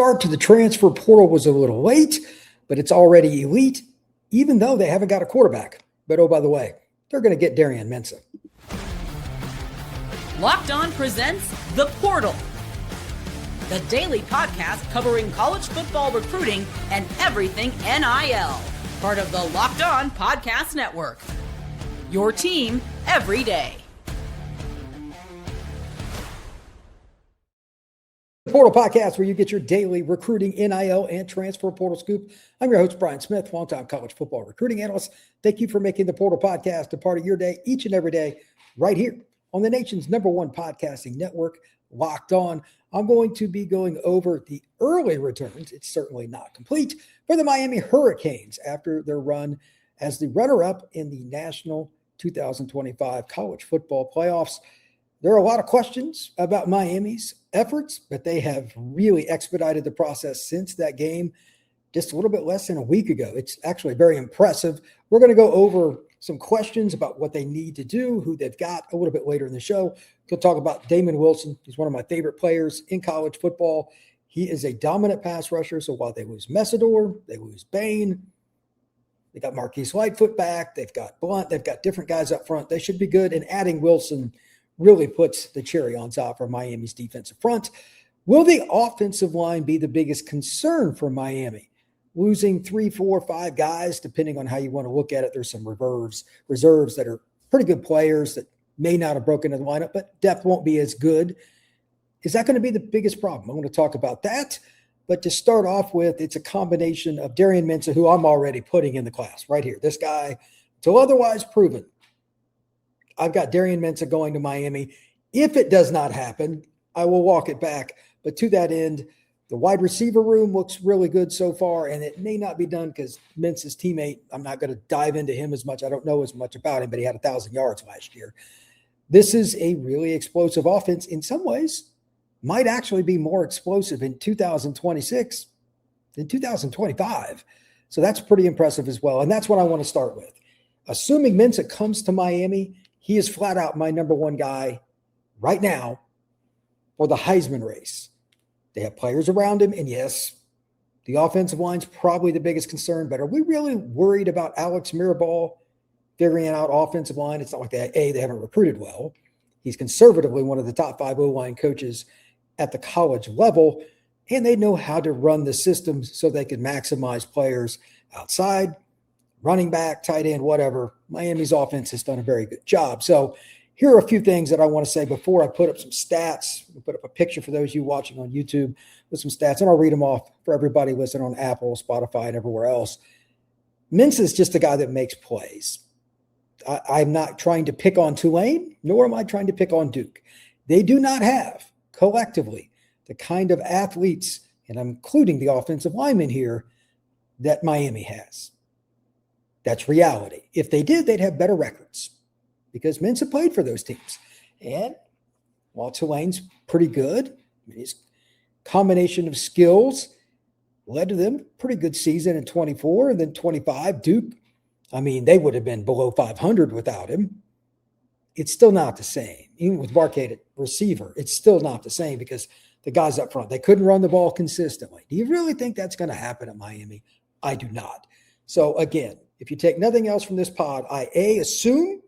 start to the transfer portal was a little late, but it's already elite, even though they haven't got a quarterback. But oh, by the way, they're going to get Darian Mensah. Locked On presents The Portal, the daily podcast covering college football recruiting and everything NIL. Part of the Locked On Podcast Network. Your team every day. The Portal Podcast, where you get your daily recruiting, NIL, and transfer portal scoop. I'm your host, Brian Smith, longtime college football recruiting analyst. Thank you for making the Portal Podcast a part of your day each and every day right here on the nation's #1 podcasting network, Locked On. I'm going to be going over the early returns. It's certainly not complete for the Miami Hurricanes after their run as the runner-up in the National 2025 College Football Playoffs. There are a lot of questions about Miami's efforts, but they have really expedited the process since that game just a little bit less than a week ago. It's actually very impressive. We're going to go over some questions about what they need to do, who they've got a little bit later in the show. We'll talk about Damon Wilson. He's one of my favorite players in college football. He is a dominant pass rusher, so while they lose Mesidor, they lose Bain, they got Marquee Lightfoot back, they've got Blunt, they've got different guys up front. They should be good, and adding Wilson really puts the cherry on top for Miami's defensive front. Will the offensive line be the biggest concern for Miami? Losing 3, 4, 5 guys, depending on how you want to look at it. There's some reserves that are pretty good players that may not have broken in the lineup, but depth won't be as good. Is that going to be the biggest problem? I want to talk about that. But to start off with, it's a combination of Darian Mensah, who I'm already putting in the class right here. This guy, until otherwise proven, I've got Darian Mensah going to Miami. If it does not happen, I will walk it back. But to that end, the wide receiver room looks really good so far, and it may not be done because Mensah's teammate, I'm not going to dive into him as much. I don't know as much about him, but he had 1,000 yards last year. This is a really explosive offense. In some ways, might actually be more explosive in 2026 than 2025. So that's pretty impressive as well. And that's what I want to start with. Assuming Mensah comes to Miami, he is flat out my #1 guy right now for the Heisman race. They have players around him, and yes, the offensive line's probably the biggest concern, but are we really worried about Alex Mirabal figuring out offensive line? It's not like they haven't recruited well. He's conservatively one of the top 5 O-line coaches at the college level, and they know how to run the system so they can maximize players outside, running back, tight end, whatever. Miami's offense has done a very good job. So here are a few things that I want to say before I put up some stats. I'll put up a picture for those of you watching on YouTube with some stats, and I'll read them off for everybody listening on Apple, Spotify, and everywhere else. Mensah is just a guy that makes plays. I'm not trying to pick on Tulane, nor am I trying to pick on Duke. They do not have, collectively, the kind of athletes, and I'm including the offensive linemen here, that Miami has. That's reality. If they did, they'd have better records because Mensah played for those teams. And while Tulane's pretty good, his combination of skills led to them pretty good season in 24 and then 25. Duke, they would have been below 500 without him. It's still not the same. Even with Barcade at receiver, it's still not the same because the guys up front, they couldn't run the ball consistently. Do you really think that's going to happen at Miami? I do not. So again, if you take nothing else from this pod, I A, assume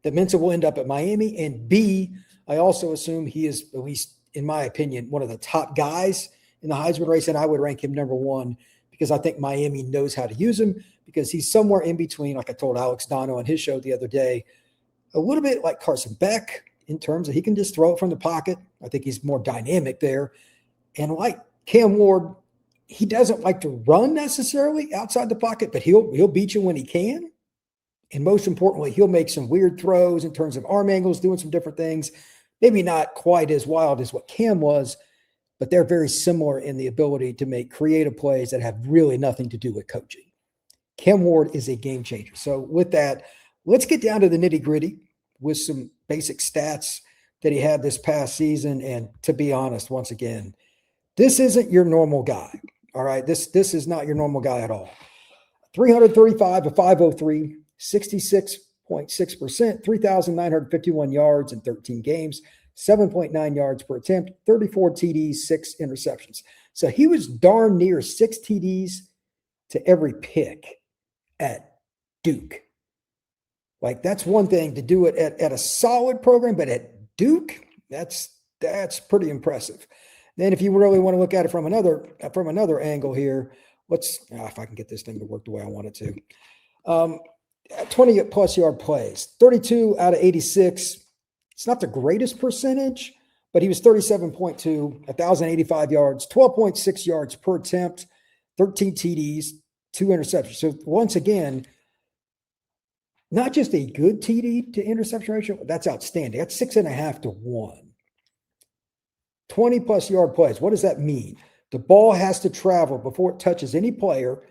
that Mensah will end up at Miami, and B, I also assume he is, at least in my opinion, one of the top guys in the Heisman race, and I would rank him #1 because I think Miami knows how to use him because he's somewhere in between, like I told Alex Dono on his show the other day, a little bit like Carson Beck in terms of he can just throw it from the pocket. I think he's more dynamic there. And like Cam Ward, he doesn't like to run necessarily outside the pocket, but he'll beat you when he can. And most importantly, he'll make some weird throws in terms of arm angles, doing some different things. Maybe not quite as wild as what Cam was, but they're very similar in the ability to make creative plays that have really nothing to do with coaching. Cam Ward is a game changer. So with that, let's get down to the nitty-gritty with some basic stats that he had this past season. And to be honest, once again, this isn't your normal guy. All right, this is not your normal guy at all. 335 to 503, 66.6%, 3,951 yards in 13 games, 7.9 yards per attempt, 34 TDs, 6 interceptions. So he was darn near 6 TDs to every pick at Duke. Like, that's one thing to do it at a solid program, but at Duke, that's pretty impressive. Then if you really want to look at it from another angle here, if I can get this thing to work the way I want it to. 20 plus yard plays, 32 out of 86. It's not the greatest percentage, but he was 37.2, 1,085 yards, 12.6 yards per attempt, 13 TDs, 2 interceptions. So once again, not just a good TD to interception ratio, that's outstanding. That's 6.5 to 1. 20 plus yard plays. What does that mean? The ball has to travel before it touches any player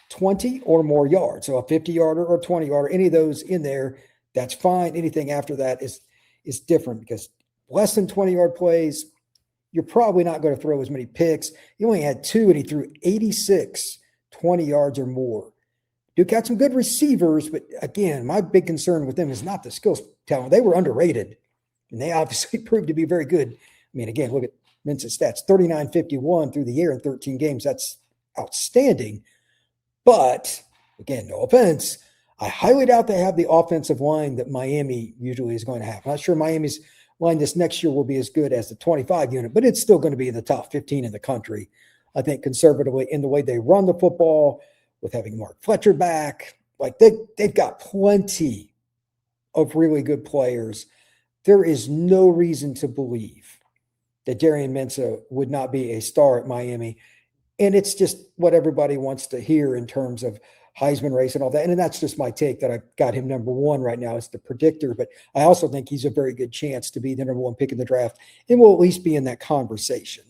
20 or more yards. So a 50-yarder or 20-yarder, any of those in there, that's fine. Anything after that is different, because less than 20-yard plays, you're probably not going to throw as many picks. He only had 2, and he threw 86 20 yards or more. Duke had some good receivers, but again, my big concern with them is not the skills talent. They were underrated, and they obviously proved to be very good. I mean, again, look at Mensah's stats, 39-51 through the air in 13 games. That's outstanding. But again, no offense, I highly doubt they have the offensive line that Miami usually is going to have. I'm not sure Miami's line this next year will be as good as the 25 unit, but it's still going to be in the top 15 in the country. I think conservatively, in the way they run the football, with having Mark Fletcher back, like they've got plenty of really good players. There is no reason to believe that Darian Mensah would not be a star at Miami. And it's just what everybody wants to hear in terms of Heisman race and all that. And that's just my take, that I've got him number 1 right now as the predictor. But I also think he's a very good chance to be the number 1 pick in the draft, and will at least be in that conversation.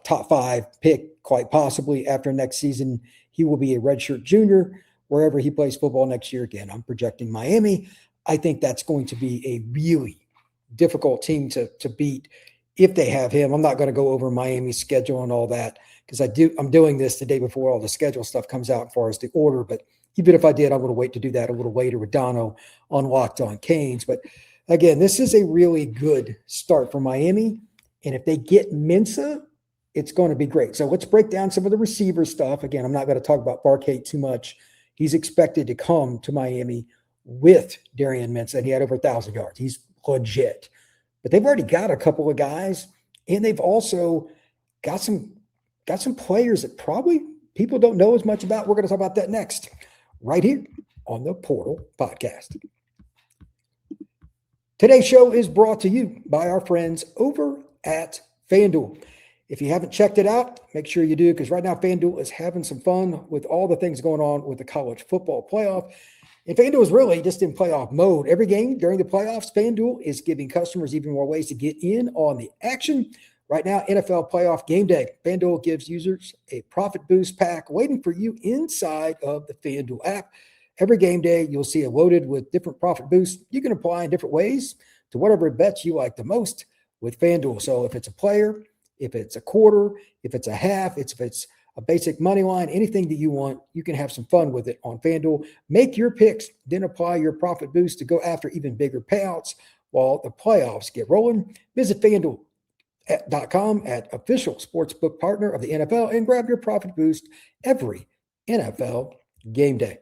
Top 5 pick, quite possibly. After next season, he will be a redshirt junior wherever he plays football next year. Again, I'm projecting Miami. I think that's going to be a really difficult team to beat if they have him. I'm not going to go over Miami's schedule and all that, because I'm doing this the day before all the schedule stuff comes out as far as the order. But even if I did, I'm going to wait to do that a little later with Dono on Locked On Canes. But again, this is a really good start for Miami. And if they get Mensah, it's going to be great. So let's break down some of the receiver stuff. Again, I'm not going to talk about Barcade too much. He's expected to come to Miami with Darian Mensah, and he had over 1,000 yards. He's legit. But they've already got a couple of guys, and they've also got some players that probably people don't know as much about. We're going to talk about that next, right here on the Portal Podcast. Today's show is brought to you by our friends over at FanDuel. If you haven't checked it out, make sure you do, because right now FanDuel is having some fun with all the things going on with the college football playoff. And FanDuel is really just in playoff mode. Every game during the playoffs, FanDuel is giving customers even more ways to get in on the action. Right now, NFL playoff game day, FanDuel gives users a profit boost pack waiting for you inside of the FanDuel app. Every game day, you'll see it loaded with different profit boosts you can apply in different ways to whatever bets you like the most with FanDuel. So if it's a player, if it's a quarter, if it's a half, if it's a basic money line, anything that you want, you can have some fun with it on FanDuel. Make your picks, then apply your profit boost to go after even bigger payouts while the playoffs get rolling. Visit FanDuel.com at official sportsbook partner of the NFL and grab your profit boost every NFL game day.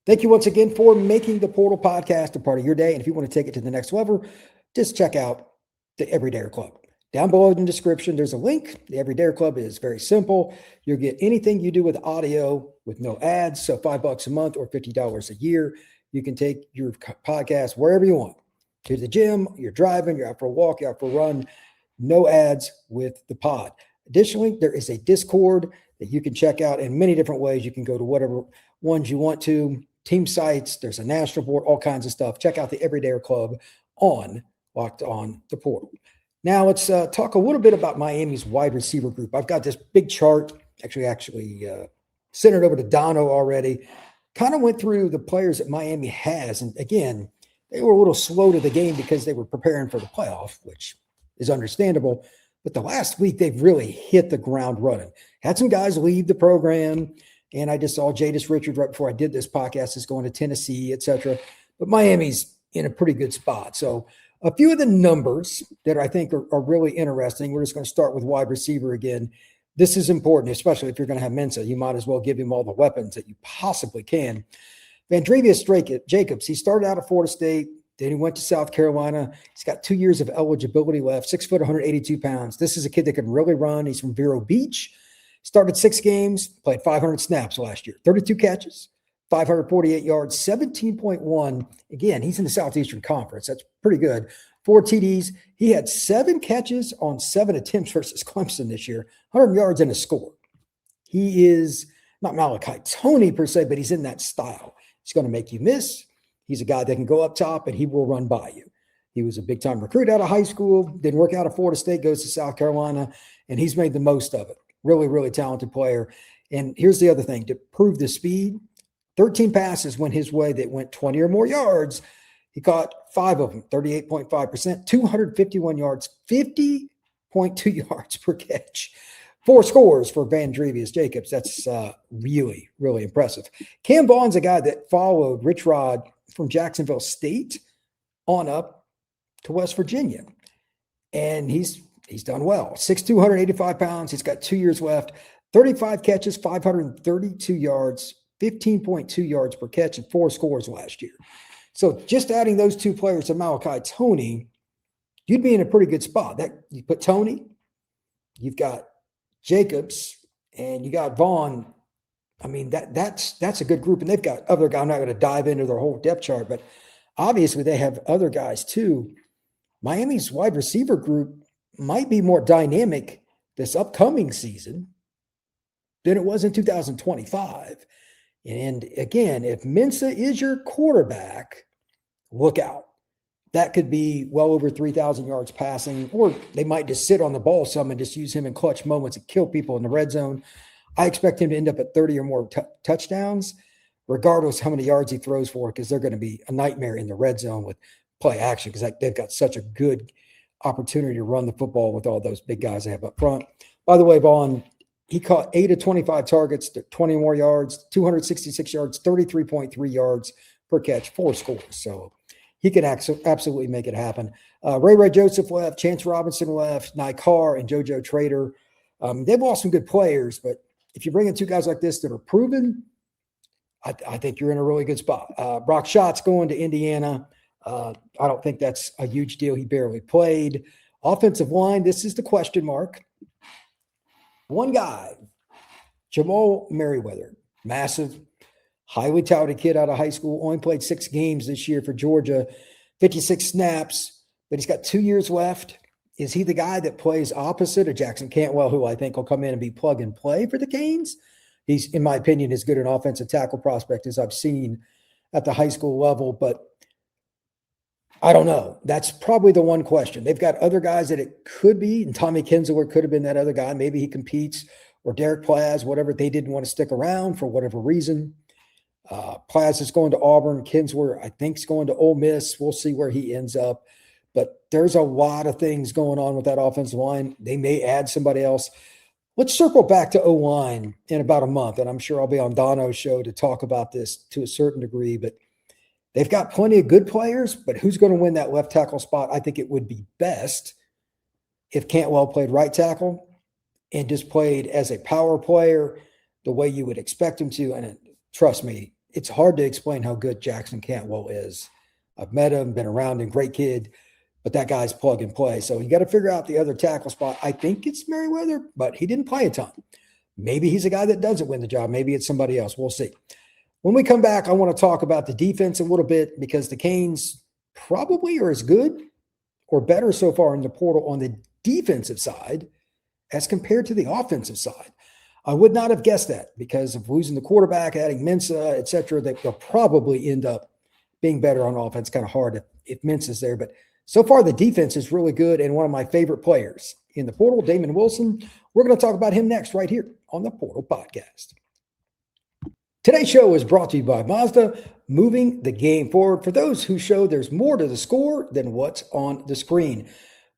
Thank you once again for making the Portal Podcast a part of your day. And if you want to take it to the next level, just check out the Everydayer Club. Down below in the description, there's a link. The Everydayer Club is very simple. You'll get anything you do with audio with no ads. So $5 a month or $50 a year. You can take your podcast wherever you want. To the gym, you're driving, you're out for a walk, you're out for a run. No ads with the pod. Additionally, there is a Discord that you can check out in many different ways. You can go to whatever ones you want to. Team sites, there's a national board, all kinds of stuff. Check out the Everydayer Club on Locked On the Portal. Now let's talk a little bit about Miami's wide receiver group. I've got this big chart, actually sent it over to Dono already. Kind of went through the players that Miami has. And again, they were a little slow to the game because they were preparing for the playoff, which is understandable. But the last week, they've really hit the ground running. Had some guys leave the program. And I just saw Jadis Richard right before I did this podcast is going to Tennessee, etc. But Miami's in a pretty good spot. So a few of the numbers that I think are really interesting. We're just going to start with wide receiver again. This is important, especially if you're going to have Mensah. You might as well give him all the weapons that you possibly can. Vandrevius Jacobs, he started out at Florida State. Then he went to South Carolina. He's got 2 years of eligibility left, 6 foot, 182 pounds. This is a kid that can really run. He's from Vero Beach. Started 6 games, played 500 snaps last year, 32 catches, 548 yards, 17.1. Again, he's in the Southeastern Conference. That's pretty good. 4 TDs. He had 7 catches on 7 attempts versus Clemson this year, 100 yards and a score. He is not Malachi Tony per se, but he's in that style. He's going to make you miss. He's a guy that can go up top and he will run by you. He was a big-time recruit out of high school, didn't work out at Florida State, goes to South Carolina, and he's made the most of it. Really, really talented player. And here's the other thing. To prove the speed, 13 passes went his way that went 20 or more yards. He caught 5 of them, 38.5%, 251 yards, 50.2 yards per catch. 4 scores for Vandrevius Jacobs. That's really, really impressive. Cam Vaughn's a guy that followed Rich Rod from Jacksonville State on up to West Virginia. And he's done well. 6'2", 185 pounds. He's got 2 years left. 35 catches, 532 yards, 15.2 yards per catch, and 4 scores last year. So just adding those 2 players to Malachi Tony, you'd be in a pretty good spot. That you put Tony, you've got Jacobs, and you got Vaughn. I mean, that's a good group. And they've got other guys. I'm not going to dive into their whole depth chart, but obviously they have other guys too. Miami's wide receiver group might be more dynamic this upcoming season than it was in 2025. And again, if Mensah is your quarterback, look out. That could be well over 3,000 yards passing, or they might just sit on the ball some and just use him in clutch moments and kill people in the red zone. I expect him to end up at 30 or more touchdowns, regardless how many yards he throws for, because they're going to be a nightmare in the red zone with play action, because they've got such a good opportunity to run the football with all those big guys they have up front. By the way, Vaughn, he caught 8 of 25 targets, 20 more yards, 266 yards, 33.3 yards per catch, 4 scores. So he can absolutely make it happen. Ray Joseph left, Chance Robinson left, Nikar and JoJo Trader. They've lost some good players, but if you bring in 2 guys like this that are proven, I think you're in a really good spot. Brock Schott's going to Indiana. I don't think that's a huge deal. He barely played. Offensive line, this is the question mark. One guy, Jamal Merriweather, massive, highly touted kid out of high school, only played 6 games this year for Georgia, 56 snaps, but he's got 2 years left. Is he the guy that plays opposite of Jackson Cantwell, who I think will come in and be plug and play for the Canes? He's, in my opinion, as good an offensive tackle prospect as I've seen at the high school level, but I don't know. That's probably the one question. They've got other guys that it could be, and Tommy Kinsler could have been that other guy. Maybe he competes, or Derek Plaz, whatever. They didn't want to stick around for whatever reason. Plaz is going to Auburn. Kinsler, I think, is going to Ole Miss. We'll see where he ends up. But there's a lot of things going on with that offensive line. They may add somebody else. Let's circle back to O-line in about a month, and I'm sure I'll be on Dono's show to talk about this to a certain degree. But they've got plenty of good players, but who's going to win that left tackle spot? I think it would be best if Cantwell played right tackle and just played as a power player the way you would expect him to. And trust me, it's hard to explain how good Jackson Cantwell is. I've met him, been around him, great kid, but that guy's plug and play. So you got to figure out the other tackle spot. I think it's Merriweather, but he didn't play a ton. Maybe he's a guy that doesn't win the job. Maybe it's somebody else. We'll see. When we come back, I want to talk about the defense a little bit, because the Canes probably are as good or better so far in the portal on the defensive side as compared to the offensive side. I would not have guessed that because of losing the quarterback, adding Mensah, et cetera. They'll probably end up being better on offense. Kind of hard if Mensah's there. But so far, the defense is really good, and one of my favorite players in the portal, Damon Wilson. We're going to talk about him next right here on the Portal Podcast. Today's show is brought to you by Mazda, moving the game forward for those who show there's more to the score than what's on the screen.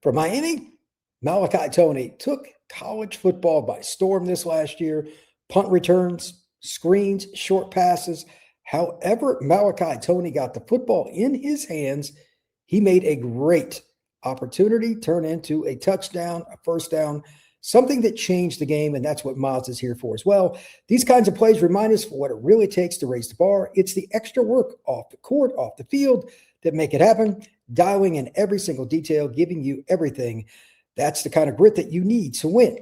For Miami, Malachi Tony took college football by storm this last year. Punt returns, screens, short passes, However, Malachi Tony got the football in his hands. He made a great opportunity turn into a touchdown, a first down, something that changed the game, and that's what Moz is here for as well. These kinds of plays remind us what it really takes to raise the bar. It's the extra work off the court, off the field that make it happen, dialing in every single detail, giving you everything. That's the kind of grit that you need to win.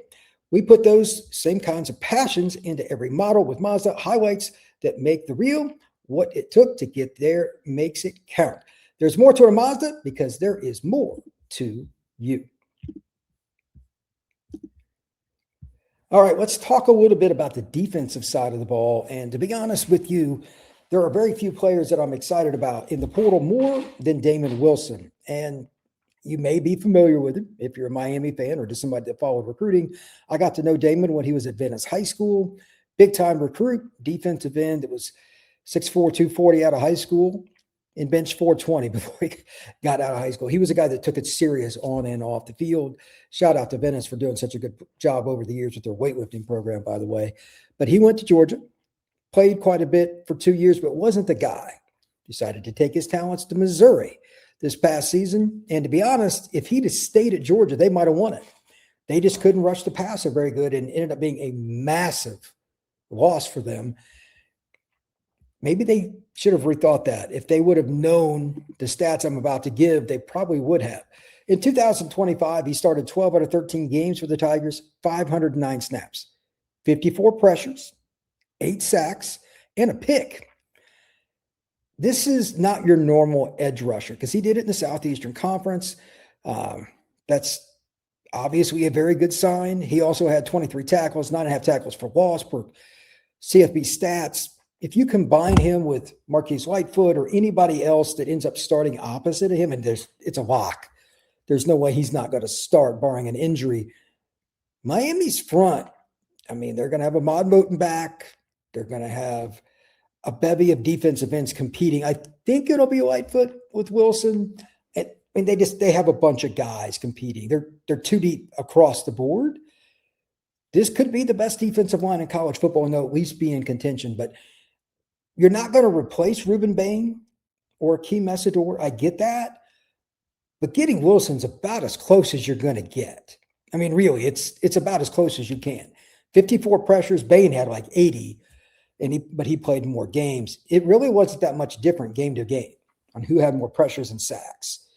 We put those same kinds of passions into every model with Mazda. Highlights that make the real. What it took to get there makes it count. There's more to a Mazda because there is more to you. All right, let's talk a little bit about the defensive side of the ball. And to be honest with you, there are very few players that I'm excited about in the portal more than Damon Wilson. And you may be familiar with him if you're a Miami fan or just somebody that followed recruiting. I got to know Damon when he was at Venice High School, big-time recruit, defensive end that was 6'4", 240 out of high school and bench 420 before he got out of high school. He was a guy that took it serious on and off the field. Shout out to Venice for doing such a good job over the years with their weightlifting program, by the way. But he went to Georgia, played quite a bit for 2 years, but wasn't the guy. Decided to take his talents to Missouri this past season. And to be honest, if he'd have stayed at Georgia, they might have won it. They just couldn't rush the passer very good and ended up being a massive loss for them. Maybe they should have rethought that. If they would have known the stats I'm about to give, they probably would have. In 2025, he started 12 out of 13 games for the Tigers, 509 snaps, 54 pressures, 8 sacks, and a pick. This is not your normal edge rusher because he did it in the Southeastern Conference. That's obviously a very good sign. He also had 23 tackles, 9.5 tackles for loss per CFB stats. If you combine him with Marquise Lightfoot or anybody else that ends up starting opposite of him, and it's a lock. There's no way he's not going to start barring an injury. Miami's front, I mean, they're going to have a Ahmad Moten back. They're going to have a bevy of defensive ends competing. I think it'll be Lightfoot with Wilson. They have a bunch of guys competing. They're too deep across the board. This could be the best defensive line in college football, and they'll at least be in contention. But you're not going to replace Rueben, Bain or Akheem Mesidor. I get that. But getting Wilson's about as close as you're going to get. I mean, really, it's about as close as you can. 54 pressures. Bain had like 80, but he played more games. It really wasn't that much different game to game on who had more pressures and sacks.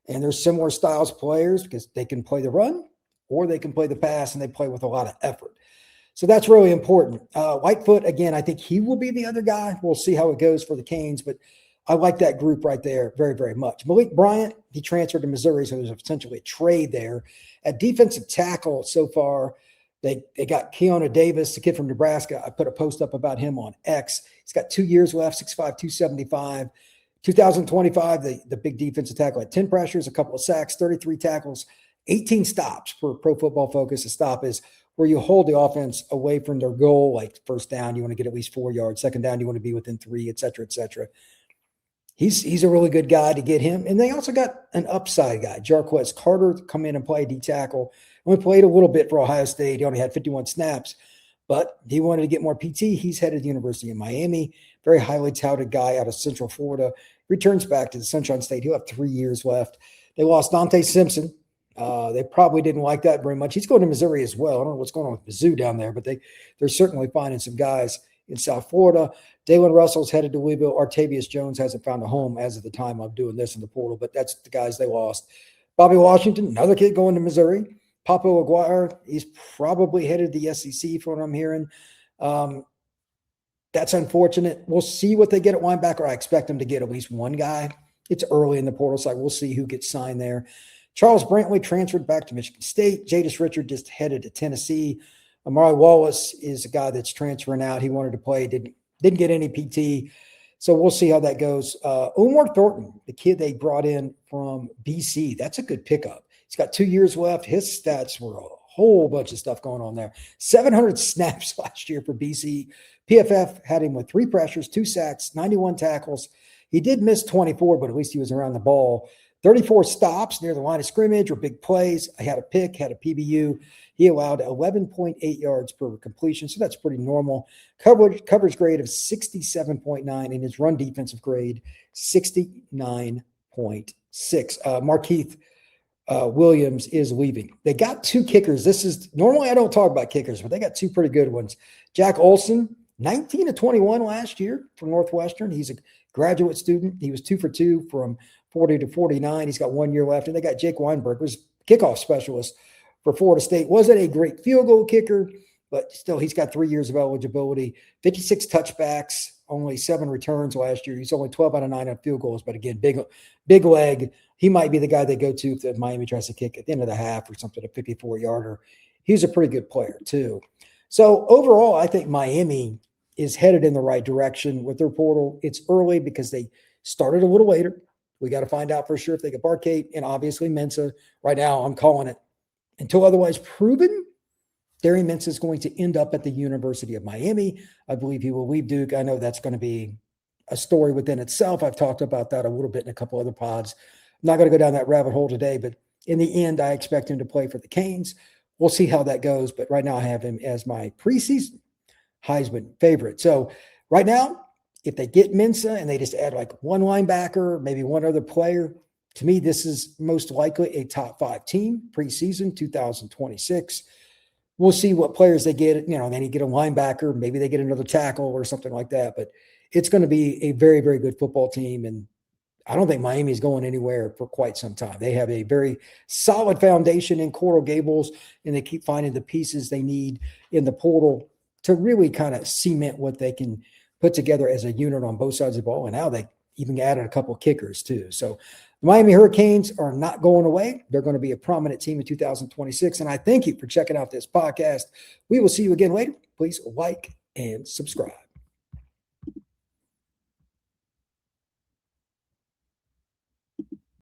And there's similar styles of players because they can play the run or they can play the pass, and they play with a lot of effort. So that's really important. Lightfoot, again, I think he will be the other guy. We'll see how it goes for the Canes, but I like that group right there very, very much. Malik Bryant, he transferred to Missouri, so there's essentially a trade there. At defensive tackle so far, they got Keona Davis, the kid from Nebraska. I put a post up about him on X. He's got 2 years left, 6'5", 275. 2025, the big defensive tackle had 10 pressures, a couple of sacks, 33 tackles, 18 stops for Pro Football Focus. A stop is where you hold the offense away from their goal, like first down, you want to get at least 4 yards. Second down, you want to be within 3, et cetera, et cetera. He's a really good guy to get him. And they also got an upside guy, Jarquez Carter, to come in and play D tackle. Only played a little bit for Ohio State. He only had 51 snaps, but he wanted to get more PT. He's headed to the University of Miami. Very highly touted guy out of Central Florida. Returns back to the Sunshine State. He'll have 3 years left. They lost Dante Simpson. They probably didn't like that very much. He's going to Missouri as well. I don't know what's going on with Mizzou down there, but they're certainly finding some guys in South Florida. Dalen Russell's headed to Louisville. Artavius Jones hasn't found a home as of the time of doing this in the portal, but that's the guys they lost. Bobby Washington, another kid going to Missouri. Papo Aguirre, he's probably headed to the SEC from what I'm hearing. That's unfortunate. We'll see what they get at linebacker. I expect them to get at least one guy. It's early in the portal, so we'll see who gets signed there. Charles Brantley transferred back to Michigan State. Jadis Richard just headed to Tennessee. Amari Wallace is a guy that's transferring out. He wanted to play, didn't get any PT. So we'll see how that goes. Omar Thornton, the kid they brought in from BC, that's a good pickup. He's got 2 years left. His stats were a whole bunch of stuff going on there. 700 snaps last year for BC. PFF had him with 3 pressures, 2 sacks, 91 tackles. He did miss 24, but at least he was around the ball. 34 stops near the line of scrimmage or big plays. I had a pick, had a PBU. He allowed 11.8 yards per completion, so that's pretty normal. Coverage grade of 67.9, and his run defensive grade 69.6. Markeith Williams is leaving. They got 2 kickers. This is normally I don't talk about kickers, but they got 2 pretty good ones. Jack Olson, 19 to 21 last year from Northwestern. He's a graduate student. He was 2 for 2 from 40 to 49. He's got 1 year left. And they got Jake Weinberg, who's kickoff specialist for Florida State. Wasn't a great field goal kicker, but still he's got 3 years of eligibility. 56 touchbacks, only 7 returns last year. He's only 12 out of 9 on field goals, but again, big leg. He might be the guy they go to if the Miami tries to kick at the end of the half or something, a 54-yarder. He's a pretty good player too. So overall, I think Miami is headed in the right direction with their portal. It's early because they started a little later. We got to find out for sure if they get Barkate and obviously Mensah. Right now, I'm calling it until otherwise proven. Darian Mensah is going to end up at the University of Miami. I believe he will leave Duke. I know that's going to be a story within itself. I've talked about that a little bit in a couple other pods. I'm not going to go down that rabbit hole today, but in the end, I expect him to play for the Canes. We'll see how that goes. But right now I have him as my preseason Heisman favorite. So right now, if they get Mensah and they just add like one linebacker, maybe one other player, to me, this is most likely a top 5 team preseason 2026. We'll see what players they get. Then you get a linebacker, maybe they get another tackle or something like that. But it's going to be a very, very good football team. And I don't think Miami is going anywhere for quite some time. They have a very solid foundation in Coral Gables, and they keep finding the pieces they need in the portal to really kind of cement what they can put together as a unit on both sides of the ball. And now they even added a couple of kickers too. So the Miami Hurricanes are not going away. They're going to be a prominent team in 2026. And I thank you for checking out this podcast. We will see you again later. Please like and subscribe.